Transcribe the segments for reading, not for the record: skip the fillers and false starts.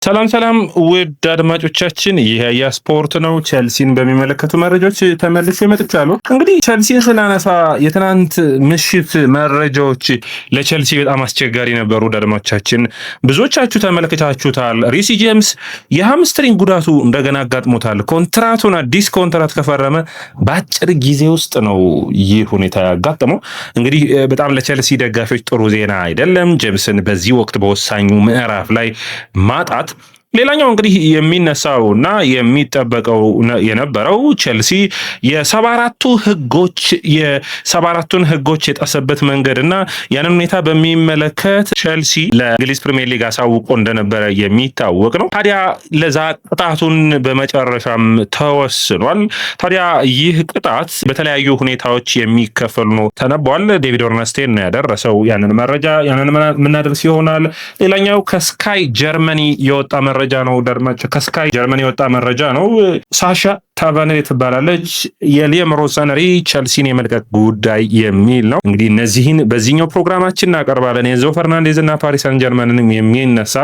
ሰላም ሰላም ውድ አድማጮቻችን፣ ይህ የስፖርት ነው። ቸልሲን በሚመለከቱ መረጃዎች ተመልሼ መጥቻለሁ። እንግዲህ ቸልሲን ስናነሳ የትናንት ምሽት መረጃዎች ለቸልሲ በጣም አስቸጋሪ ነበሩ። አድማጮቻችን ብዙዎቻችሁ ተመልክታችሁታል። ሪሲ ጄምስ የሃምስትሪንግ ጉዳቱ እንደገና አጋጥሞታል። ኮንትራቱን አዲስ ኮንትራት ከፈረመ በአጭር ጊዜ ውስጥ ነው ይህ ሁኔታ ያጋጠመው። እንግዲህ በጣም ለቸልሲ ደጋፊዎች ጥሩ ዜና አይደለም። ጄምስን በዚህ ወቅት በወሳኙ ምዕራፍ ላይ ማጣት ሌላኛው እንግዲህ የሚነሳውና የሚጠበቀው የነበረው ቸልሲ የ74ቱን ህጎች የጣሰበት መንገድና ያንን ሁኔታ በሚመለከት ቸልሲ ለእንግሊዝ ፕሪሚየር ሊግ አሳውቆ እንደነበረ የሚታወቅ ነው። ታዲያ ለዛ ቅጣቱን በመጨረሻም ተወስኗል። ታዲያ ይህ ቅጣት በተለያዩ ሁኔታዎች የሚከፈሉ ነው ተነቧል። ዴቪድ ኦርነስቴን ነው ያደረሰው ያንን መረጃ የምናደርስ ይሆናል። ሌላኛው ከስካይ ጀርመኒ የወጣ መረጃ ነው። ከስካይ ጀርመኒ የወጣ መረጃ ነው። ሳሻ ታቫኔ ትባላለች። የሊየም ሮሰነሪ ቸልሲን የመልቀቅ ጉዳይ የሚል ነው። እንግዲህ እነዚህን በዚህኛው ፕሮግራማችን እናቀርባለን። ኤንዞ ፈርናንዴዝ እና ፓሪስ ሰን ጀርመንን የሚነሳ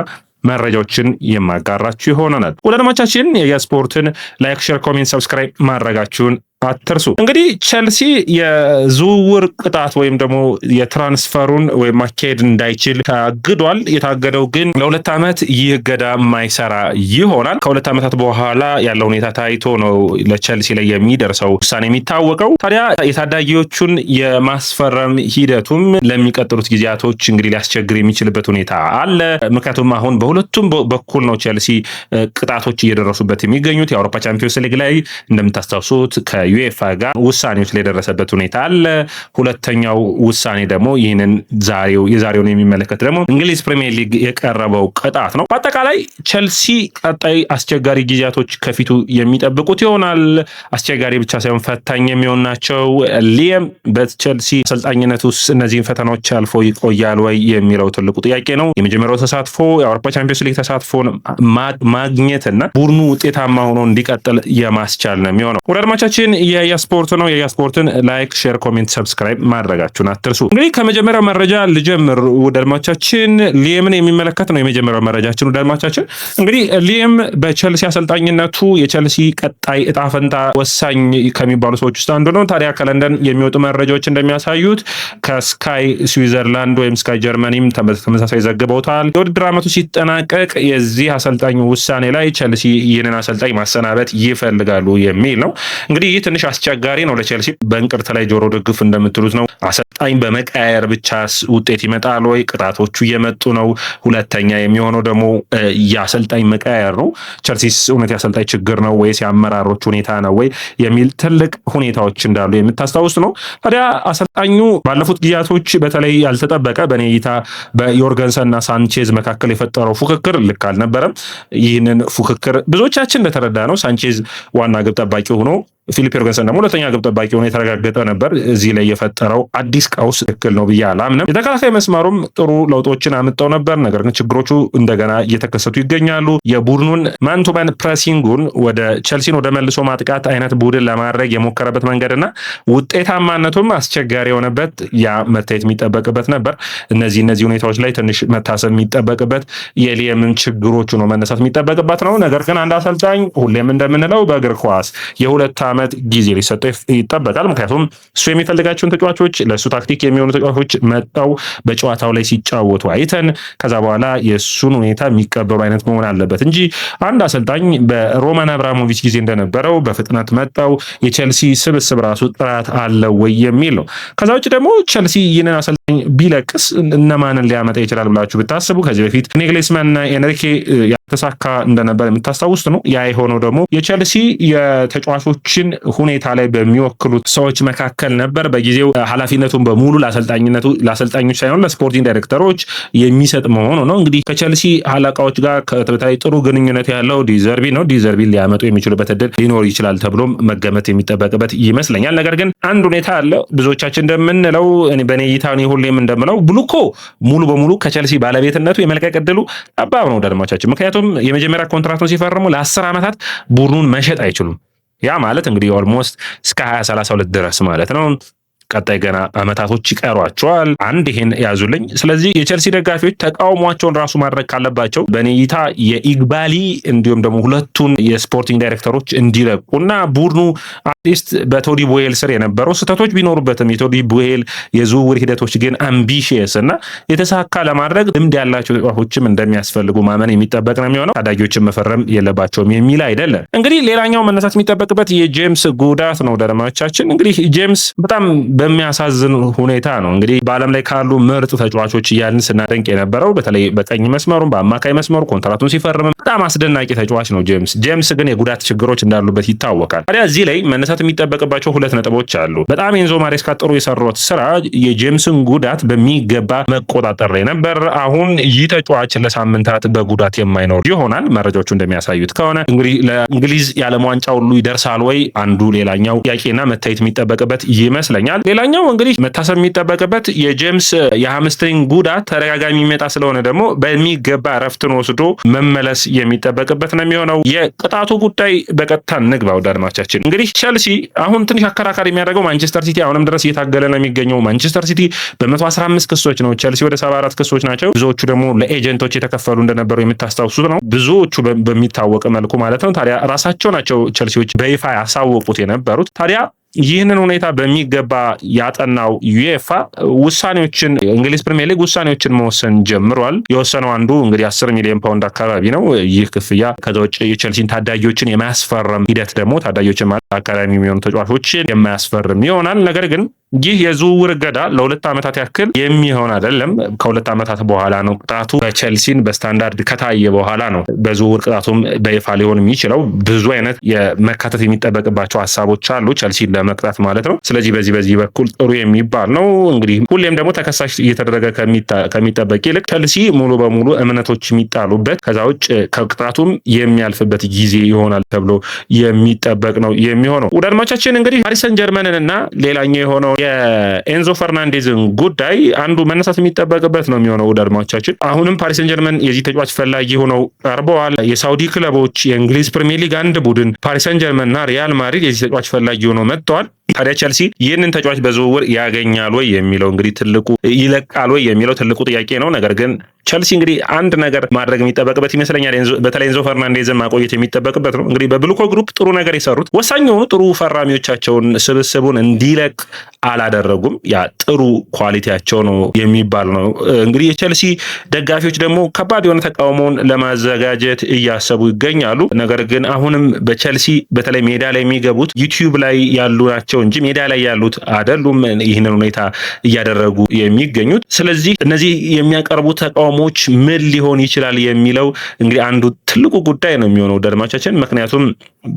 መረጃዎችን የማጋራችሁ ይሆናል። ወደ አድማጮቻችን የስፖርትን ላይክ፣ ሼር፣ ኮሜንት፣ ሰብስክራይብ ማድረጋችሁን አትርሱ። እንግዲህ ቸልሲ የዝውውር ቅጣት ወይም ደግሞ የትራንስፈሩን ወይም ማካሄድ እንዳይችል ታግዷል። የታገደው ግን ለ2 ዓመት ይህ እገዳ የማይሰራ ይሆናል። ከ2 ዓመታት በኋላ ያለው ሁኔታ ታይቶ ነው ለቸልሲ ላይ የሚደርሰው ውሳኔ የሚታወቀው። ታዲያ የታዳጊዎቹን የማስፈረም ሂደቱም ለሚቀጥሉት ጊዜያቶች እንግዲህ ሊያስቸግር የሚችልበት ሁኔታ አለ። ምክንያቱም አሁን በሁለቱም በኩል ነው ቸልሲ ቅጣቶች እየደረሱበት የሚገኙት። የአውሮፓ ቻምፒዮንስ ሊግ ላይ እንደምታስታውሱት ዩኤፋ ጋር ውሳኔዎች ላይ የደረሰበት ሁኔታ አለ። ሁለተኛው ውሳኔ ደግሞ ይህንን የዛሬውን የሚመለከት ደግሞ እንግሊዝ ፕሪሚየር ሊግ የቀረበው ቅጣት ነው። በአጠቃላይ ቸልሲ ቀጣይ አስቸጋሪ ጊዜያቶች ከፊቱ የሚጠብቁት ይሆናል። አስቸጋሪ ብቻ ሳይሆን ፈታኝ የሚሆን ናቸው። ሊየም በቸልሲ አሰልጣኝነት ውስጥ እነዚህን ፈተናዎች አልፎ ይቆያል ወይ የሚለው ትልቁ ጥያቄ ነው። የመጀመሪያው ተሳትፎ የአውሮፓ ቻምፒዮንስ ሊግ ተሳትፎን ማግኘትና ቡድኑ ውጤታማ ሆኖ እንዲቀጥል የማስቻል ነው የሚሆነው። ወደ አድማቻችን የስፖርት ነው። የስፖርትን ላይክ፣ ሼር፣ ኮሜንት፣ ሰብስክራይብ ማድረጋችሁን አትርሱ። እንግዲህ ከመጀመሪያው መረጃ ልጀምር። ወደ አድማቻችን ሊየምን የሚመለከት ነው የመጀመሪያው መረጃችን። ወደ አድማቻችን እንግዲህ ሊየም በቸልሲ አሰልጣኝነቱ የቸልሲ ቀጣይ እጣ ፈንታ ወሳኝ ከሚባሉ ሰዎች ውስጥ አንዱ ነው። ታዲያ ከለንደን የሚወጡ መረጃዎች እንደሚያሳዩት ከስካይ ስዊዘርላንድ ወይም ስካይ ጀርመኒም ተመሳሳይ ዘግበውታል። የውድድር ዓመቱ ሲጠናቀቅ የዚህ አሰልጣኝ ውሳኔ ላይ ቸልሲ ይህንን አሰልጣኝ ማሰናበት ይፈልጋሉ የሚል ነው። እንግዲህ ይህ ትንሽ አስቸጋሪ ነው ለቸልሲ። በእንቅርት ላይ ጆሮ ደግፍ እንደምትሉት ነው። አሰልጣኝ በመቀያየር ብቻ ውጤት ይመጣል ወይ? ቅጣቶቹ እየመጡ ነው። ሁለተኛ የሚሆነው ደግሞ የአሰልጣኝ መቀያየር ነው። ቸልሲስ እውነት የአሰልጣኝ ችግር ነው ወይስ የአመራሮች ሁኔታ ነው ወይ የሚል ትልቅ ሁኔታዎች እንዳሉ የምታስታውስ ነው። ታዲያ አሰልጣኙ ባለፉት ጊዜያቶች በተለይ ያልተጠበቀ በኔ እይታ በዮርገንሰን እና ሳንቼዝ መካከል የፈጠረው ፉክክር ልክ አልነበረም። ይህንን ፉክክር ብዙዎቻችን እንደተረዳ ነው ሳንቼዝ ዋና ግብ ጠባቂ ሆኖ ፊሊፕ ዮርገንሰን ደግሞ ሁለተኛ ግብ ጠባቂ ሆኖ የተረጋገጠ ነበር። እዚህ ላይ የፈጠረው አዲስ ቀውስ ትክክል ነው ብዬ አላምንም። የተከላካይ መስመሩም ጥሩ ለውጦችን አምጠው ነበር። ነገር ግን ችግሮቹ እንደገና እየተከሰቱ ይገኛሉ። የቡድኑን ማንቱማን ፕሬሲንጉን ወደ ቸልሲን ወደ መልሶ ማጥቃት አይነት ቡድን ለማድረግ የሞከረበት መንገድና ውጤታማነቱም አስቸጋሪ የሆነበት ያ መታየት የሚጠበቅበት ነበር። እነዚህ ሁኔታዎች ላይ ትንሽ መታሰብ የሚጠበቅበት የሊየምን ችግሮቹ ነው መነሳት የሚጠበቅበት ነው። ነገር ግን አንድ አሰልጣኝ ሁሌም እንደምንለው በእግር ኳስ የ2 ዓመት ጊዜ ሊሰጠው ይጠበቃል። ምክንያቱም እሱ የሚፈልጋቸውን ተጫዋቾች ለእሱ ታክቲክ የሚሆኑ ተጫዋቾች መጣው በጨዋታው ላይ ሲጫወቱ አይተን ከዛ በኋላ የእሱን ሁኔታ የሚቀበሉ አይነት መሆን አለበት እንጂ አንድ አሰልጣኝ በሮማን አብራሞቪች ጊዜ እንደነበረው በፍጥነት መጣው የቸልሲ ስብስብ ራሱ ጥራት አለው ወይ የሚል ነው። ከዛ ውጭ ደግሞ ቸልሲ ይህንን አሰልጣኝ ቢለቅስ እነማንን ሊያመጣ ይችላል ብላችሁ ብታስቡ ከዚህ በፊት ኔግሌስማን እና ኤንሪኬ ተሳካ እንደነበር የምታስታውስ ነው። ያ የሆነው ደግሞ የቸልሲ የተጫዋቾችን ሁኔታ ላይ በሚወክሉት ሰዎች መካከል ነበር። በጊዜው ኃላፊነቱን በሙሉ ለአሰልጣኞች ሳይሆን ለስፖርቲንግ ዳይሬክተሮች የሚሰጥ መሆኑ ነው። እንግዲህ ከቸልሲ አለቃዎች ጋር በተለይ ጥሩ ግንኙነት ያለው ዲዘርቢ ነው። ዲዘርቢ ሊያመጡ የሚችሉበት እድል ሊኖር ይችላል ተብሎ መገመት የሚጠበቅበት ይመስለኛል። ነገር ግን አንድ ሁኔታ አለ። ብዙዎቻችን እንደምንለው በኔ እይታ ሁሌም እንደምለው ብሉኮ ሙሉ በሙሉ ከቸልሲ ባለቤትነቱ የመልቀቅ እድሉ ጠባብ ነው አድማጮቻችን። ምክንያቱም የመጀመሪያ ኮንትራክቱን ሲፈርሙ ለ10 ዓመታት ቡድኑን መሸጥ አይችሉም። ያ ማለት እንግዲህ ኦልሞስት እስከ 2032 ድረስ ማለት ነው። ቀጣይ ገና አመታቶች ይቀሯቸዋል። አንድ ይሄን ያዙልኝ። ስለዚህ የቸልሲ ደጋፊዎች ተቃውሟቸውን ራሱ ማድረግ ካለባቸው በኔ እይታ የኢግባሊ እንዲሁም ደግሞ ሁለቱን የስፖርቲንግ ዳይሬክተሮች እንዲለቁና ቡድኑ አትሊስት በቶዲ ቦሄል ስር የነበረው ስህተቶች ቢኖሩበትም የቶዲ ቦሄል የዝውውር ሂደቶች ግን አምቢሽየስ እና የተሳካ ለማድረግ ልምድ ያላቸው ተጫዋቾችም እንደሚያስፈልጉ ማመን የሚጠበቅ ነው የሚሆነው። ታዳጊዎችን መፈረም የለባቸውም የሚል አይደለም። እንግዲህ ሌላኛው መነሳት የሚጠበቅበት የጄምስ ጉዳት ነው። ደረማቻችን እንግዲህ ጄምስ በጣም በሚያሳዝን ሁኔታ ነው እንግዲህ በዓለም ላይ ካሉ ምርጥ ተጫዋቾች እያልን ስናደንቅ የነበረው በተለይ በቀኝ መስመሩም በአማካይ መስመሩ ኮንትራቱን ሲፈርም በጣም አስደናቂ ተጫዋች ነው ጄምስ ግን የጉዳት ችግሮች እንዳሉበት ይታወቃል። ታዲያ እዚህ ላይ መነሳት የሚጠበቅባቸው ሁለት ነጥቦች አሉ። በጣም ኤንዞ ማሬስካ ጥሩ የሰሩት ስራ የጄምስን ጉዳት በሚገባ መቆጣጠር ላይ ነበር። አሁን ይህ ተጫዋች ለሳምንታት በጉዳት የማይኖር ይሆናል። መረጃዎቹ እንደሚያሳዩት ከሆነ እንግዲህ ለእንግሊዝ የዓለም ዋንጫ ሁሉ ይደርሳል ወይ አንዱ ሌላኛው ጥያቄና መታየት የሚጠበቅበት ይመስለኛል። ሌላኛው እንግዲህ መታሰብ የሚጠበቅበት የጄምስ የሃምስትሪንግ ጉዳት ተደጋጋሚ የሚመጣ ስለሆነ ደግሞ በሚገባ እረፍትን ወስዶ መመለስ የሚጠበቅበት ነው የሚሆነው። የቅጣቱ ጉዳይ በቀጥታ እንግባ ወደ አድማቻችን። እንግዲህ ቸልሲ አሁን ትንሽ አከራካሪ የሚያደርገው ማንቸስተር ሲቲ አሁንም ድረስ እየታገለ ነው የሚገኘው። ማንቸስተር ሲቲ በ115 ክሶች ነው፣ ቸልሲ ወደ 74 ክሶች ናቸው። ብዙዎቹ ደግሞ ለኤጀንቶች የተከፈሉ እንደነበሩ የምታስታውሱት ነው። ብዙዎቹ በሚታወቅ መልኩ ማለት ነው። ታዲያ ራሳቸው ናቸው ቸልሲዎች በይፋ ያሳወቁት የነበሩት። ታዲያ ይህንን ሁኔታ በሚገባ ያጠናው ዩኤፋ ውሳኔዎችን እንግሊዝ ፕሪሚየር ሊግ ውሳኔዎችን መወሰን ጀምሯል። የወሰነው አንዱ እንግዲህ 10 ሚሊዮን ፓውንድ አካባቢ ነው። ይህ ክፍያ ከዛ ውጭ የቸልሲን ታዳጊዎችን የማያስፈርም ሂደት ደግሞ ታዳጊዎችን ማለት አካዳሚ የሚሆኑ ተጫዋቾችን የማያስፈርም ይሆናል። ነገር ግን ይህ የዝውውር እገዳ ለ2 ዓመታት ያክል የሚሆን አይደለም። ከ2 ዓመታት በኋላ ነው ቅጣቱ በቸልሲን በስታንዳርድ ከታየ በኋላ ነው በዝውውር ቅጣቱም በይፋ ሊሆን የሚችለው። ብዙ አይነት የመካተት የሚጠበቅባቸው ሀሳቦች አሉ ቸልሲን ለመቅጣት ማለት ነው። ስለዚህ በዚህ በኩል ጥሩ የሚባል ነው። እንግዲህ ሁሌም ደግሞ ተከሳሽ እየተደረገ ከሚጠበቅ ይልቅ ቸልሲ ሙሉ በሙሉ እምነቶች የሚጣሉበት ከዛ ውጭ ከቅጣቱም የሚያልፍበት ጊዜ ይሆናል ተብሎ የሚጠበቅ ነው የሚሆነው። ወደ አድማቻችን እንግዲህ ፓሪስ ሰን ጀርመንን እና ሌላኛው የሆነው የኤንዞ ፈርናንዴዝን ጉዳይ አንዱ መነሳት የሚጠበቅበት ነው የሚሆነው። ወደ አድማቻችን አሁንም ፓሪስ ሰን ጀርመን የዚህ ተጫዋች ፈላጊ ሆነው ቀርበዋል። የሳውዲ ክለቦች፣ የእንግሊዝ ፕሪሚየር ሊግ አንድ ቡድን፣ ፓሪስ ሰን ጀርመን እና ሪያል ማድሪድ የዚህ ተጫዋች ፈላጊ ሆነው መጥተዋል። ታዲያ ቸልሲ ይህንን ተጫዋች በዝውውር ያገኛል ወይ የሚለው እንግዲህ ትልቁ ይለቃል ወይ የሚለው ትልቁ ጥያቄ ነው። ነገር ግን ቸልሲ እንግዲህ አንድ ነገር ማድረግ የሚጠበቅበት ይመስለኛል። በተለይ ኤንዞ ፈርናንዴዝን ማቆየት የሚጠበቅበት ነው። እንግዲህ በብሉኮ ግሩፕ ጥሩ ነገር የሰሩት ወሳኝ የሆኑ ጥሩ ፈራሚዎቻቸውን ስብስቡን እንዲለቅ አላደረጉም። ያ ጥሩ ኳሊቲያቸው ነው የሚባል ነው። እንግዲህ የቸልሲ ደጋፊዎች ደግሞ ከባድ የሆነ ተቃውሞውን ለማዘጋጀት እያሰቡ ይገኛሉ። ነገር ግን አሁንም በቸልሲ በተለይ ሜዳ ላይ የሚገቡት ዩቲዩብ ላይ ያሉ ናቸው እንጂ ሜዳ ላይ ያሉት አይደሉም ይህንን ሁኔታ እያደረጉ የሚገኙት። ስለዚህ እነዚህ የሚያቀርቡት ተቃውሞዎች ምን ሊሆን ይችላል የሚለው እንግዲህ አንዱ ትልቁ ጉዳይ ነው የሚሆነው አድማቻችን። ምክንያቱም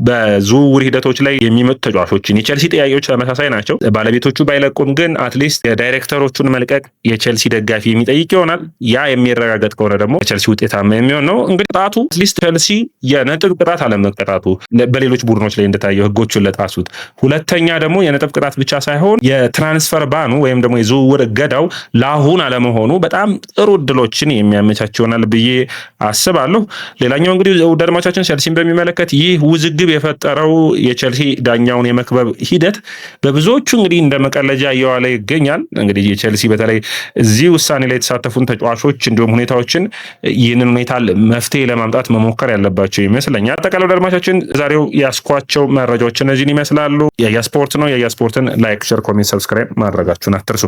በዝውውር ሂደቶች ላይ የሚመጡ ተጫዋቾችን የቸልሲ ጥያቄዎች ተመሳሳይ ናቸው። ባለቤቶቹ ባይለቁም ግን አትሊስት የዳይሬክተሮቹን መልቀቅ የቸልሲ ደጋፊ የሚጠይቅ ይሆናል። ያ የሚረጋገጥ ከሆነ ደግሞ ቸልሲ ውጤታማ የሚሆን ነው። እንግዲህ ቅጣቱ አትሊስት ቸልሲ የነጥብ ቅጣት አለመቀጣቱ በሌሎች ቡድኖች ላይ እንደታየው ህጎቹን ለጣሱት፣ ሁለተኛ ደግሞ የነጥብ ቅጣት ብቻ ሳይሆን የትራንስፈር ባኑ ወይም ደግሞ የዝውውር እገዳው ለአሁን አለመሆኑ በጣም ጥሩ እድሎችን የሚያመቻች ይሆናል ብዬ አስባለሁ። ሌላኛው እንግዲህ ውድ አድማጮቻችን ቸልሲን በሚመለከት ይህ ውዝግብ የፈጠረው የቸልሲ ዳኛውን የመክበብ ሂደት በብዙዎቹ እንግዲህ እንደ መቀለጃ እየዋለ ይገኛል። እንግዲህ የቸልሲ በተለይ እዚህ ውሳኔ ላይ የተሳተፉን ተጫዋቾች እንዲሁም ሁኔታዎችን ይህንን ሁኔታ መፍትሄ ለማምጣት መሞከር ያለባቸው ይመስለኛል። አጠቃላይ ውድ አድማጮቻችን ዛሬው ያስኳቸው መረጃዎች እነዚህን ይመስላሉ። የያስፖርት ነው። የያስፖርትን ላይክ፣ ሼር፣ ኮሜንት፣ ሰብስክራይብ ማድረጋችሁን አትርሱ።